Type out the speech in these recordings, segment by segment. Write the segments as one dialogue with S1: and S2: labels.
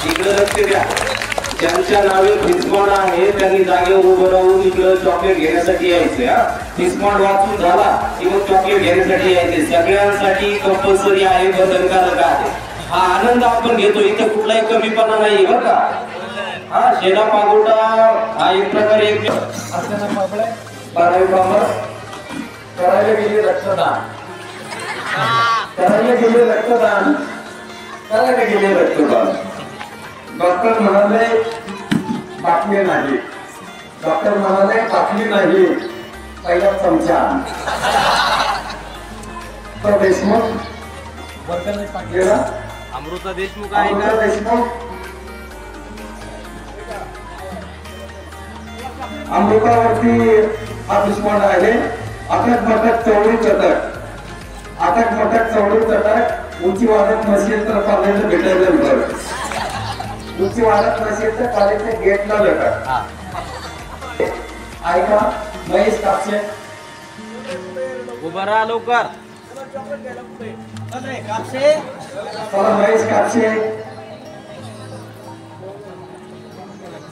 S1: इकडे लक्ष द्या, ज्यांच्या नावे फिस्मॉड आहे त्यांनी जागेवर उभं राहून इकडे चॉकलेट घेण्यासाठी यायचे. हा, फिस्मॉड वाचून झाला की मग चॉकलेट घेण्यासाठी यायचे. सगळ्यांसाठी कंपल्सरी आहे, बंधनकारक आहे. हा आनंद आपण घेतो, इथे कुठलाही कमीपणा नाही बरं का. हा शेणा पागोटा हा एक प्रकारे एक बारावी बाबा करायला गेले रक्तदान, करायला गेले रक्तदान, करायला गेले रक्तदान. डॉक्टर म्हणाले बाटली नाही, डॉक्टर म्हणाले बाटली नाही, पहिला चमचा. तर देशमुख
S2: अमृता देशमुख आहे का?
S1: देशमुख अमृतावरती हा दुश्मन आहे. अटक मटक चौडी चटक, अटक मटक चौडी चटक. उंची वाढत नसेल तर कॉलेजला भेटायला बरं, उंची वाढत नसेल तर कॉलेजच्या गेटला भेटा. ऐका महेश कापसे,
S2: उभा राहा लवकर.
S1: चला महेश कापसे.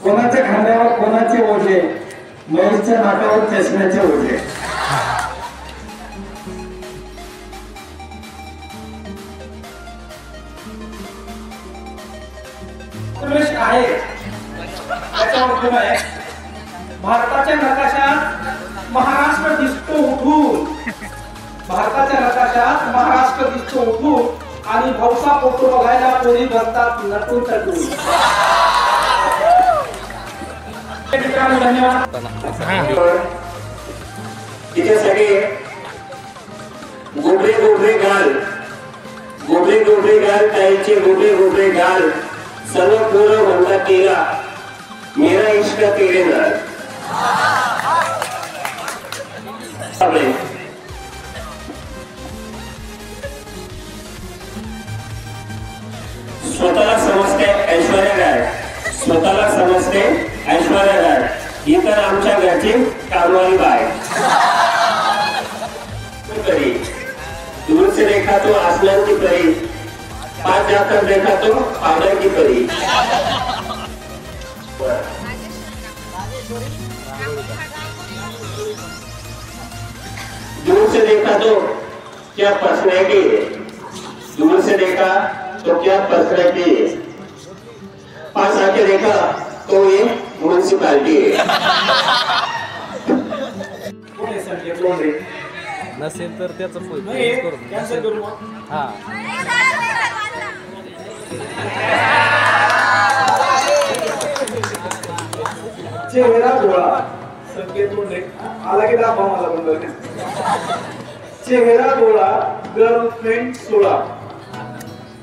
S1: कोणाच्या खांद्यावर कोणाचे ओझे, महेशच्या नाकावर चष्म्याचे ओझे.
S3: आहे त्याच्यावर आहे. भारताच्या नकाशात महाराष्ट्र दिसतो उठून, भारताच्या नकाशात महाराष्ट्र दिसतो उठून आणि भाऊसा फोटो बघायला कोणी बसतात नटून तटून. धन्यवाद.
S1: तिथे सगळे गोबरे गोबरे गाल, गोबरे गोबरे गाल, ताईचे गोबरे गोबरे गाल. सर्व पूर्ण म्हणता तेरा, मेरा इश्क तेरे नाल. स्वतःला समजते ऐश्वर्या राय, स्वतःला समजते ऐश्वर्या राय. ही तर आमच्या घरची कामवाली बाय. दूर से देखा तो आसमान की परी, पास जाकर देखा तो पागल की परी. दूर से देखा तो क्या पर्सनैलिटी है, दूर से देखा तो क्या पर्सनैलिटी है, पास आके देखा तो ये म्युनिसिपालिटी है.
S2: नसेल तर त्याचं
S3: कॅन्सल करू.
S2: हा
S3: चेहरा डोळा संकेत मुंडे आला की दाखवा मला बंद. चेहरा डोळा गर्लफ्रेंड सोळा,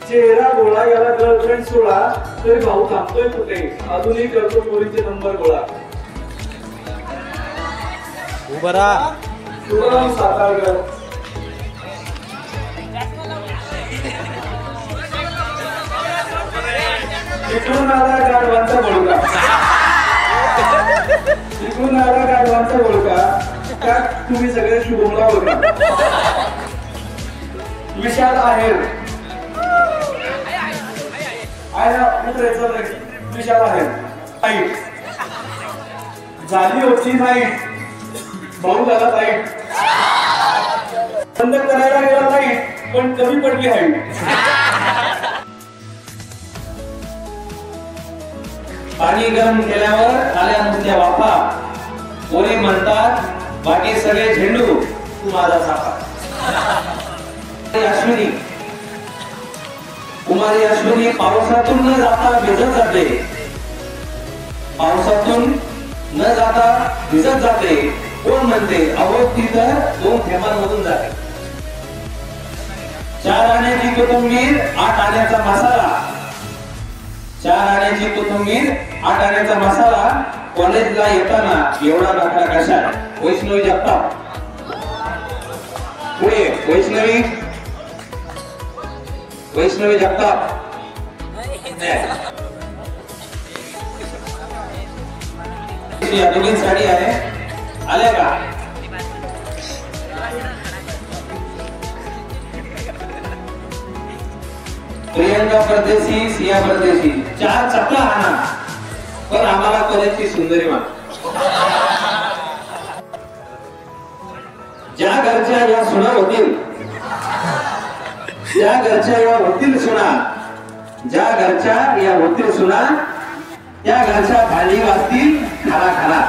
S3: चेहरा डोळा याला गर्लफ्रेंड सोळा. तरी भाऊ थांबतोय कुठे, अजूनही करतो पोरीचे नंबर गोळा.
S2: उभा राहा.
S3: शिवराम सातारकर. इकडून आला गाढवांचा बोलका, इकडून आला गाढवांचा बोलका. का तुम्ही सगळे शुभमला बोलता. विशाल आहेर, विशाल आहेर. नाईट झाली होती, नाईट भाऊ झाला नाईट. बंद करायला गेला नाईट पण कमी पडली हाईट.
S1: पाणी गरम केल्यावर आल्या नुसत्या वाफा, कोणी म्हणतात बाकी सगळे झेंडू, तू माझा सापा. अश्विनी, कुमारी अश्विनी पावसातून न जाता भिजत जाते, पावसातून न जाता भिजत जाते. कोण म्हणते अहो ती तर 2 थेंबांमधून जाते. 4 आण्याची कोथिंबीर 8 आण्याचा मसाला, 4 आण्याची कोथिंबीर 8 आण्याचा मसाला. कॉलेजला येताना एवढा नखरा कशा. वैष्णवी जगताप. पुढे वैष्णवी, वैष्णवी जगताप. दोघी साडी आहे, आल्या का? प्रियंका परदेशी, सिया परदेशी, 4 चपला आणा पण आम्हाला कॉलेजची सुंदरी मान. ज्या घरच्या या सुना होतील, ज्या घरच्या या होतील सुना, ज्या घरच्या या होतील सुना, त्या घरच्या भांडी वाजतील खाला खाला.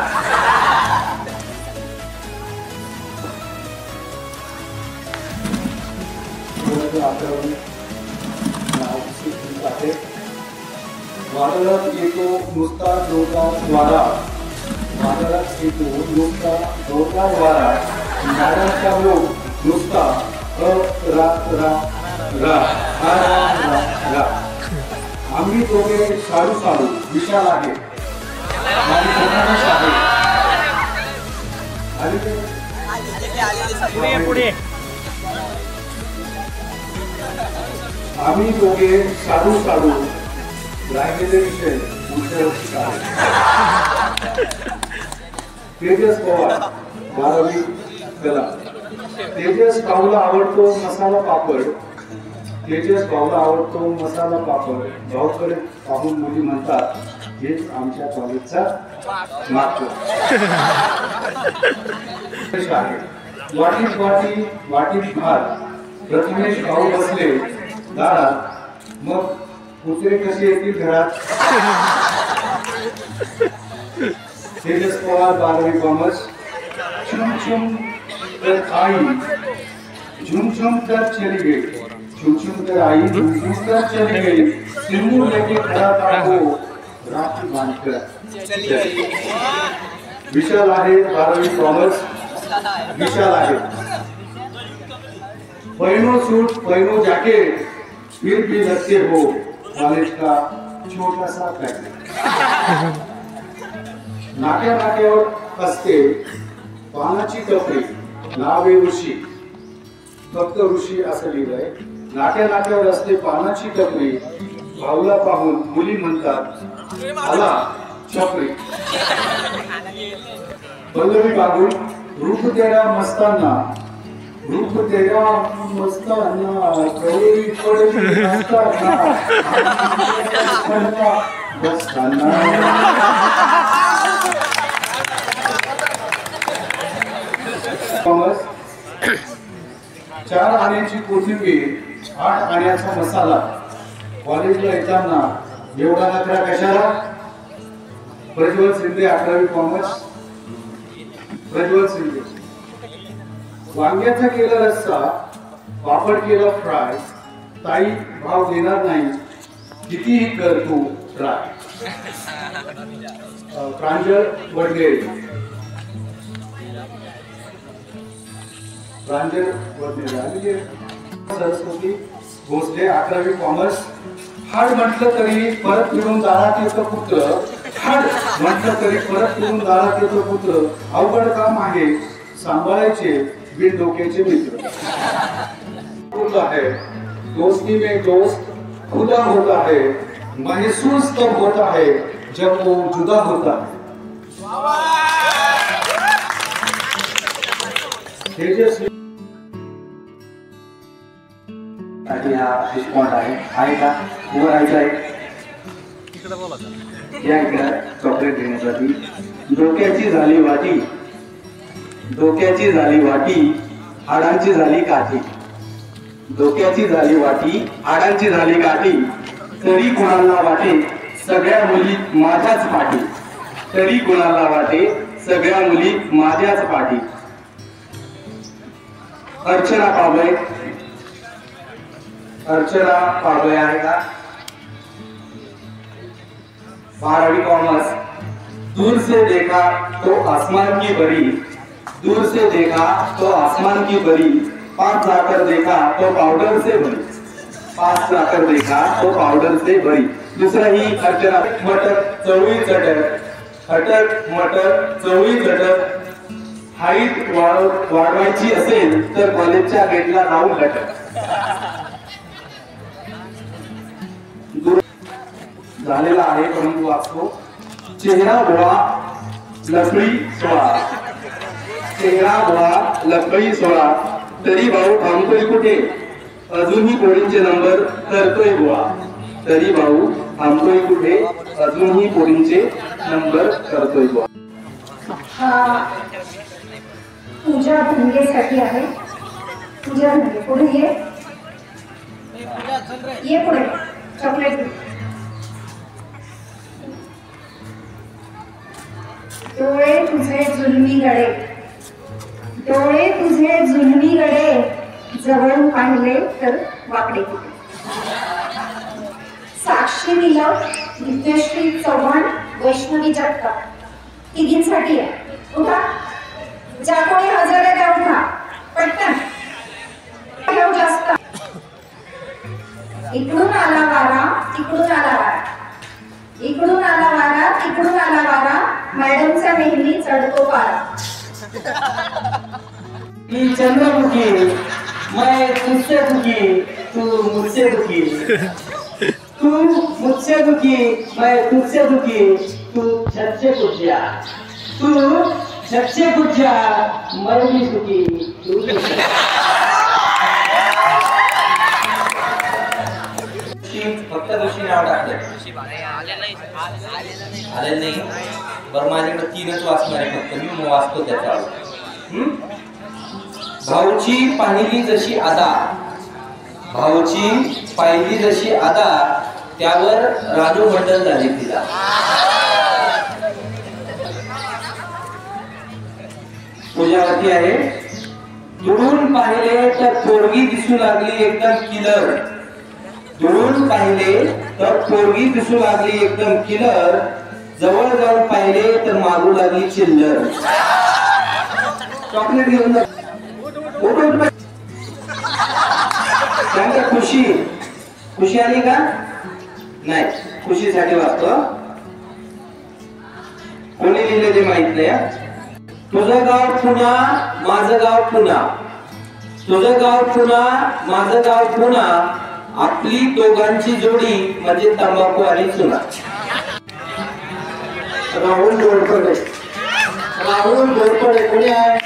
S3: वादळात येतो नुसता जोरदार वारा, वादळात येतो नुसता जोरदार वारा, नाराचा लोक नुसता रा रा रा रा रा रा. आम्ही दोघे साडू साडू विशाल आहे आणि कोणालाच आहे.
S2: पुढे
S3: आम्ही दोघे साडू साडू राहिलेले विषय तेजस पवार 12वी कला. तेजस भाऊला आवडतो मसाला पापड, तेजस भाऊला आवडतो मसाला पापड. भाऊकडे पाहून मुली म्हणतात हेच आमच्या कॉलेजचा मार्ग आहे. वाटीत वाटी वाटीत भात. प्रथमेश भाऊ बसले दारात, मग कुत्रे कसे येतील घरात. तेजस पवार 12वी कॉमर्स. छुम छुम कर आई झुम झुम कर चली गई, छुम छुम कर आई झुम झुम कर चली गई. सिंदूर लेके खड़ा था वो राखी बांधकर चली गई. विशाल आहे 12वी कॉमर्स. विशाल आहे. पहनो सूट पहनो जैकेट, फिर भी लगते हो कॉलेज का छोटा सा पैकेट. नाक्या नाक्यावर असते पानाची टपरी, नावे ऋषी. फक्त ऋषी असं लिहिलंय. नाक्या नाक्यावर असते पानाची टपरी, भाऊला पाहून मुली म्हणतात आला छपरी. पल्लवी बागुल. रूप तेरा मस्ताना, रूप तेरा मस्ताना, कवळी पडली मस्ताना, मस्ताना. कॉमर्स. 4 आण्याची कोथिंबीर, 8 आण्याचा मसाला. कॉलेजला येताना एवढा नखरा कशाला. प्रज्वल शिंदे 11वी कॉमर्स. प्रज्वल शिंदे. वांग्याचा केला रस्सा, पापड केला फ्राय, ताई भाव देणार नाही कितीही कर तू ट्राय. प्रांजल वडनेरे. प्रांजल वडनेरे. सरस्वती भोसले 11वी कॉमर्स. हाड म्हटलं तरी परत फिरून दारात येतं पुत्र, हाड म्हटलं तरी परत फिरून दारात येतं पुत्र. अवघड काम आहे सांभाळायचे बिन डोक्याचे मित्र. होता है दोस्ती में दोस्त खुदा होता है, महसूस तब होता है जब वो जुदा होता है. तेजस्वी
S1: हा रिस्पॉन्स आहे का उभं राहायचं आहे. या इकडे चॉकलेट घेण्यासाठी. डोक्याची झाली वाटी, डोक्याची झाली वाटी, हाडांची झाली काठी. डोक्याची झाली वाटी, हाडांची झाली काठी, तरी कुणाला वाटे सगळ्या मुली माझ्याच पाठी. तरी कुणाला वाटे सगळ्या मुली माझ्याच पाठी. अर्चना पाबळे. अर्चना पाबळे आहे का 12वी कॉमर्स. दूर से देखा तो आसमान की बड़ी, दूर से देखा तो आसमान की बड़ी, पास जाकर देखा तो पाउडर से भरी, पास जाकर देखा तो पाउडर से भरी. दुसरा ही अर्चना. मटर चवळी चटक, अटक मटर चवळी चटक. हाईट वाढवायची असेल तर कॉलेजच्या गेटला जाऊन लटक. झालेला आहे परंतु वाचतो. चेहरा भोळा लकडी सोळा, चेहरा भोळा लकडी सोळा, तरी भाऊ थांबतोय कुठे.
S3: अजूनही पोळींचे नंबर करतोय गोळा, तरी भाऊ थांबतोय कुठे, अजूनही पोळींचे नंबर करतोय गोळा.
S4: हा पूजा भंगेसाठी आहे. पूजा भंगे पुढे ये पुढे चॉकलेट दे. डोळे तुझे जुलमी गडे, डोळे तुझे जुलमी गडे, जवळून पाहिले तर वाकडे कुठे. साक्षी नीलम, नित्यश्री चव्हाण, वैष्णवी जगताप तिघींसाठी आहे. उठा, ज्या कोणी हजर आहे त्या उठा पटकन. ठेव जास्त. इकडून आला वारा, तिकडून आला वारा, इकडून आला वारा, तिकडून आला वारा, मॅडमचा नेहमी चढतो पारा.
S3: चंद्रमुखी मैं तुझसे दुखी, तू मुझसे दुखी, तू मुझसे दुखी, मैं तुझसे दुखी, तू छत से कूद जा, तू छत से कूद जा, मैं भी दुखी, तू भी दुखी.
S1: फक्त दोषी नाव टाकलं आले नाही. बरं माझ्याकडे 3च वाचणार आहे फक्त, मी वाचतो त्याच्यावर. भाऊची पाहिली जशी अदा, भाऊची पाहिली जशी अदा, त्यावर राजू मंडल झाली तिला. पूजावती आहे. दुरून पाहिले तर पोरगी दिसू लागली एकदम किलर, दुरून पाहिले तर पोरगी दिसू लागली एकदम किलर, जवळ जाऊन पाहिले तर मागू लागली चिल्लर. चॉकलेट घेऊन जा. खुशी, खुशी आली का नाही, खुशीसाठी वाचतो. कोणी लिहिले ते माहित नाही. तुझं गाव पुणा, माझं गाव पुणा, तुझं गाव पुणा, माझं गाव पुणा, आपली दोघांची जोडी म्हणजे तंबाखू आणि चुना.
S3: राहुल गोडपडे, राहुल गोडपडे कोणी आहे?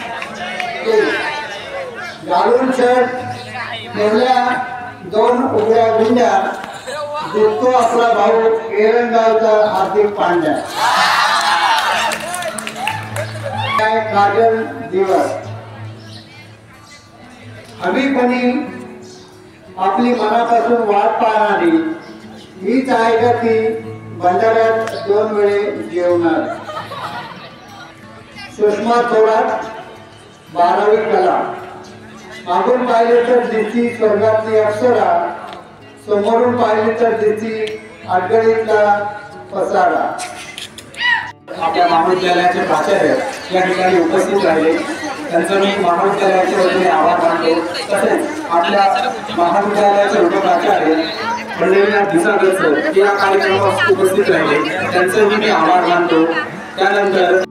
S3: घालून शर्ट, नेवल्या 2 उघड्या गुंड्या, दिसतो आपला भाऊ एरंगावचा हार्दिक पांड्या. काजल दिवस, आम्ही कोणी आपली मनापासून वाट पाहणारी, हीच आहे का ती भंडाऱ्यात 2 वेळे जेवणार. सुषमा थोरात, 12वी कला, मागून पाहिले तर दिसती स्वर्गातली अप्सरा, समोरून पाहिले तर दिसती अडगळीतला पसारा. आपल्या महाविद्यालयाचे प्राचार्य या ठिकाणी उपस्थित राहिले, त्यांचं मी महाविद्यालयाच्या वतीने आभार मानतो. तसेच आपल्या महाविद्यालयाचे उपप्राचार्य मंडळीनाथ दिसागर सर या कार्यक्रमात उपस्थित राहिले, त्यांचंही मी आभार मानतो. त्यानंतर